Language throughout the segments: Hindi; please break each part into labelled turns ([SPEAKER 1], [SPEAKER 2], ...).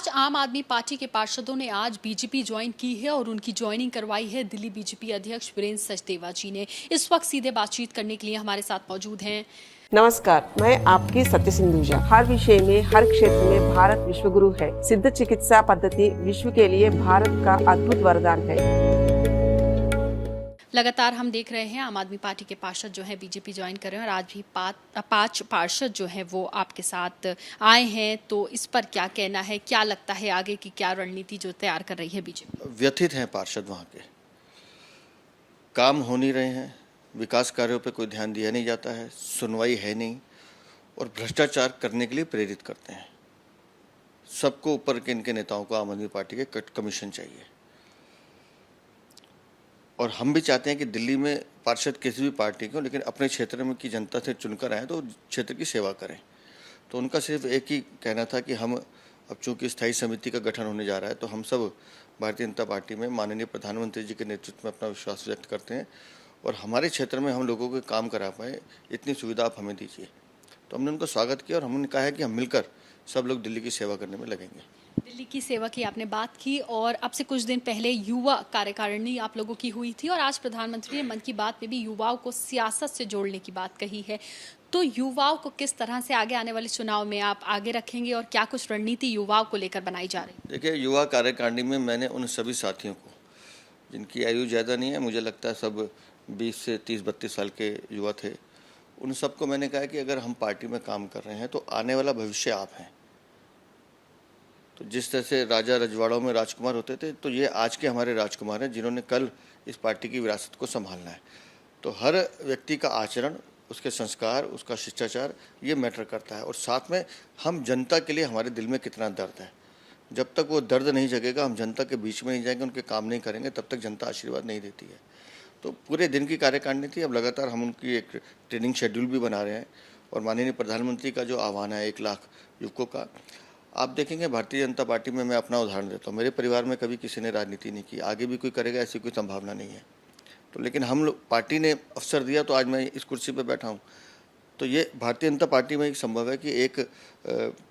[SPEAKER 1] महाराष्ट्र आम आदमी पार्टी के पार्षदों ने आज बीजेपी ज्वाइन की है और उनकी ज्वाइनिंग करवाई है दिल्ली बीजेपी अध्यक्ष वीरेंद्र सचदेवा जी ने। इस वक्त सीधे बातचीत करने के लिए हमारे साथ मौजूद हैं।
[SPEAKER 2] नमस्कार, मैं आपकी सत्य सिंधुजा। हर विषय में, हर क्षेत्र में भारत विश्वगुरु है। सिद्ध चिकित्सा पद्धति विश्व के लिए भारत का अद्भुत वरदान है।
[SPEAKER 1] लगातार हम देख रहे हैं आम आदमी पार्टी के पार्षद जो है बीजेपी ज्वाइन कर रहे हैं और आज भी पांच पार्षद जो है वो आपके साथ आए हैं, तो इस पर क्या कहना है? क्या लगता है आगे की क्या रणनीति जो तैयार कर रही है बीजेपी?
[SPEAKER 3] व्यथित हैं पार्षद, वहाँ के काम हो नहीं रहे हैं, विकास कार्यों पे कोई ध्यान दिया नहीं जाता है, सुनवाई है नहीं और भ्रष्टाचार करने के लिए प्रेरित करते हैं। सबको ऊपर के इनके नेताओं को आम आदमी पार्टी के कमीशन चाहिए और हम भी चाहते हैं कि दिल्ली में पार्षद किसी भी पार्टी को, लेकिन अपने क्षेत्र में की जनता से चुनकर आए तो क्षेत्र की सेवा करें। तो उनका सिर्फ एक ही कहना था कि हम अब चूँकि स्थायी समिति का गठन होने जा रहा है तो हम सब भारतीय जनता पार्टी में माननीय प्रधानमंत्री जी के नेतृत्व में अपना विश्वास व्यक्त करते हैं और हमारे क्षेत्र में हम लोगों को काम करा पाए, इतनी सुविधा आप हमें दीजिए। तो हमने उनको स्वागत किया और हमने कहा है कि हम मिलकर सब लोग दिल्ली की सेवा करने में लगेंगे।
[SPEAKER 1] दिल्ली की सेवा की आपने बात की और अब से कुछ दिन पहले युवा कार्यकारिणी आप लोगों की हुई थी और आज प्रधानमंत्री ने मन की बात में भी युवाओं को सियासत से जोड़ने की बात कही है। तो युवाओं को किस तरह से आगे आने वाले चुनाव में आप आगे रखेंगे और क्या कुछ रणनीति युवाओं को लेकर बनाई जा रही है?
[SPEAKER 3] देखिए, युवा कार्यकारिणी में मैंने उन सभी साथियों को, जिनकी आयु ज़्यादा नहीं है, मुझे लगता है सब 20 से 30-32 साल के युवा थे, उन सबको मैंने कहा कि अगर हम पार्टी में काम कर रहे हैं तो आने वाला भविष्य आप हैं। तो जिस तरह से राजा रजवाड़ों में राजकुमार होते थे, तो ये आज के हमारे राजकुमार हैं जिन्होंने कल इस पार्टी की विरासत को संभालना है। तो हर व्यक्ति का आचरण, उसके संस्कार, उसका शिष्टाचार, ये मैटर करता है और साथ में हम जनता के लिए हमारे दिल में कितना दर्द है। जब तक वो दर्द नहीं जगेगा, हम जनता के बीच में नहीं जाएंगे, उनके काम नहीं करेंगे, तब तक जनता आशीर्वाद नहीं देती है। तो पूरे दिन की कार्यकारिणी थी। अब लगातार हम उनकी एक ट्रेनिंग शेड्यूल भी बना रहे हैं और माननीय प्रधानमंत्री का जो आह्वान है 1 लाख युवकों का, आप देखेंगे भारतीय जनता पार्टी में, मैं अपना उदाहरण देता हूँ, मेरे परिवार में कभी किसी ने राजनीति नहीं की, आगे भी कोई करेगा ऐसी कोई संभावना नहीं है। तो लेकिन हम लोग, पार्टी ने अवसर दिया तो आज मैं इस कुर्सी पर बैठा हूँ। तो ये भारतीय जनता पार्टी में एक संभव है कि एक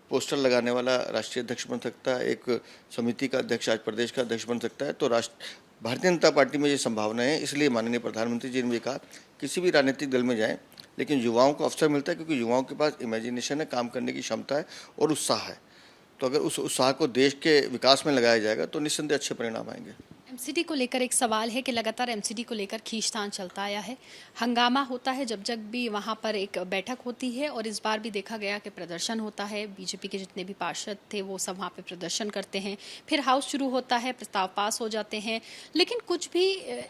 [SPEAKER 3] पोस्टर लगाने वाला राष्ट्रीय अध्यक्ष बन सकता है, एक समिति का अध्यक्ष आज प्रदेश का अध्यक्ष बन सकता है। तो भारतीय जनता पार्टी में ये संभावना है। इसलिए माननीय प्रधानमंत्री जी ने भी कहा किसी भी राजनीतिक दल में जाएं, लेकिन युवाओं को अवसर मिलता है क्योंकि युवाओं के पास इमेजिनेशन है, काम करने की क्षमता है और उत्साह है। तो अगर उस उत्साह को देश के विकास में लगाया जाएगा तो निस्संदेह अच्छे परिणाम आएंगे।
[SPEAKER 1] एमसीडी को लेकर एक सवाल है कि लगातार एमसीडी को लेकर खींचतान चलता आया है, हंगामा होता है जब जब भी वहां पर एक बैठक होती है और इस बार भी देखा गया कि प्रदर्शन होता है। बीजेपी के जितने भी पार्षद थे वो सब वहां पे प्रदर्शन करते हैं, फिर हाउस शुरू होता है, प्रस्ताव पास हो जाते हैं, लेकिन कुछ भी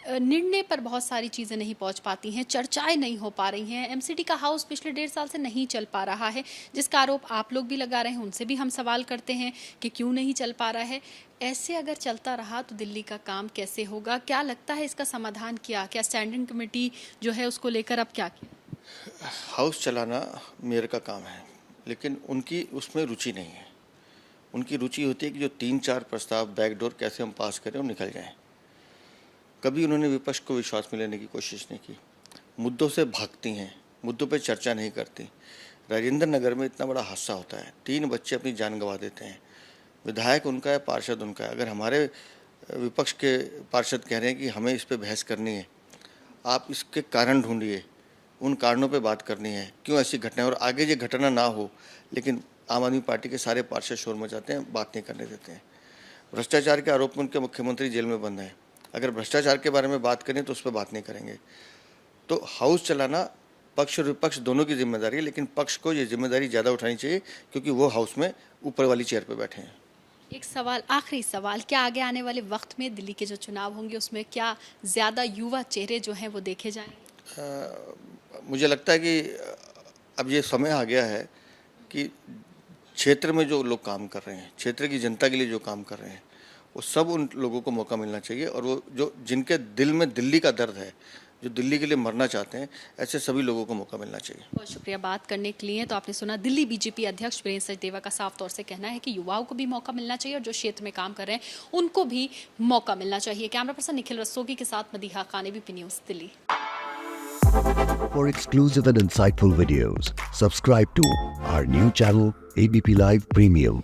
[SPEAKER 1] निर्णय पर बहुत सारी चीज़ें नहीं पहुँच पाती हैं, चर्चाएँ नहीं हो पा रही हैं। एमसीडी का हाउस पिछले 1.5 साल से नहीं चल पा रहा है, जिसका आरोप आप लोग भी लगा रहे हैं, उनसे भी हम सवाल करते हैं कि क्यों नहीं चल पा रहा है। ऐसे अगर चलता रहा तो दिल्ली का काम कैसे होगा? क्या लगता है इसका समाधान क्या स्टैंडिंग कमेटी जो है उसको लेकर अब क्या किया?
[SPEAKER 3] हाउस चलाना मेयर का काम है, लेकिन उनकी उसमें रुचि नहीं है। उनकी रुचि होती है कि जो 3-4 प्रस्ताव बैकडोर कैसे हम पास करें और निकल जाएं। कभी उन्होंने विपक्ष को विश्वास में लेने की कोशिश नहीं की। मुद्दों से भागती हैं, मुद्दों पर चर्चा नहीं करती। राजेंद्र नगर में इतना बड़ा हादसा होता है, 3 बच्चे अपनी जान गंवा देते हैं। विधायक उनका है, पार्षद उनका है। अगर हमारे विपक्ष के पार्षद कह रहे हैं कि हमें इस पे बहस करनी है, आप इसके कारण ढूंढिए, उन कारणों पे बात करनी है, क्यों ऐसी घटना, और आगे ये घटना ना हो। लेकिन आम आदमी पार्टी के सारे पार्षद शोर मचाते हैं, बात नहीं करने देते हैं। भ्रष्टाचार के आरोप में उनके मुख्यमंत्री जेल में बंद हैं। अगर भ्रष्टाचार के बारे में बात करें तो उस पर बात नहीं करेंगे। तो हाउस चलाना पक्ष और विपक्ष दोनों की जिम्मेदारी है, लेकिन पक्ष को ये जिम्मेदारी ज़्यादा उठानी चाहिए क्योंकि वो हाउस में ऊपर वाली चेयर पर बैठे हैं।
[SPEAKER 1] एक सवाल, आखिरी सवाल, क्या आगे आने वाले वक्त में दिल्ली के जो चुनाव होंगे उसमें क्या ज़्यादा युवा चेहरे जो हैं वो देखे जाएंगे?
[SPEAKER 3] मुझे लगता है कि अब ये समय आ गया है कि क्षेत्र में जो लोग काम कर रहे हैं, क्षेत्र की जनता के लिए जो काम कर रहे हैं, वो सब उन लोगों को मौका मिलना चाहिए और वो जो जिनके दिल में दिल्ली का दर्द है, जो दिल्ली के लिए मरना चाहते हैं, ऐसे सभी लोगों को मौका मिलना चाहिए।
[SPEAKER 1] बहुत शुक्रिया बात करने के लिए। तो आपने सुना दिल्ली बीजेपी अध्यक्ष वीरेंद्र सचदेवा का साफ तौर से कहना है कि युवाओं को भी मौका मिलना चाहिए और जो क्षेत्र में काम कर रहे हैं उनको भी मौका मिलना चाहिए। कैमरा पर्सन निखिल रस्तोगी के साथ Madiha Khan, ABP news, Delhi.
[SPEAKER 4] For exclusive and insightful videos, subscribe to our new channel ABP Live Premium.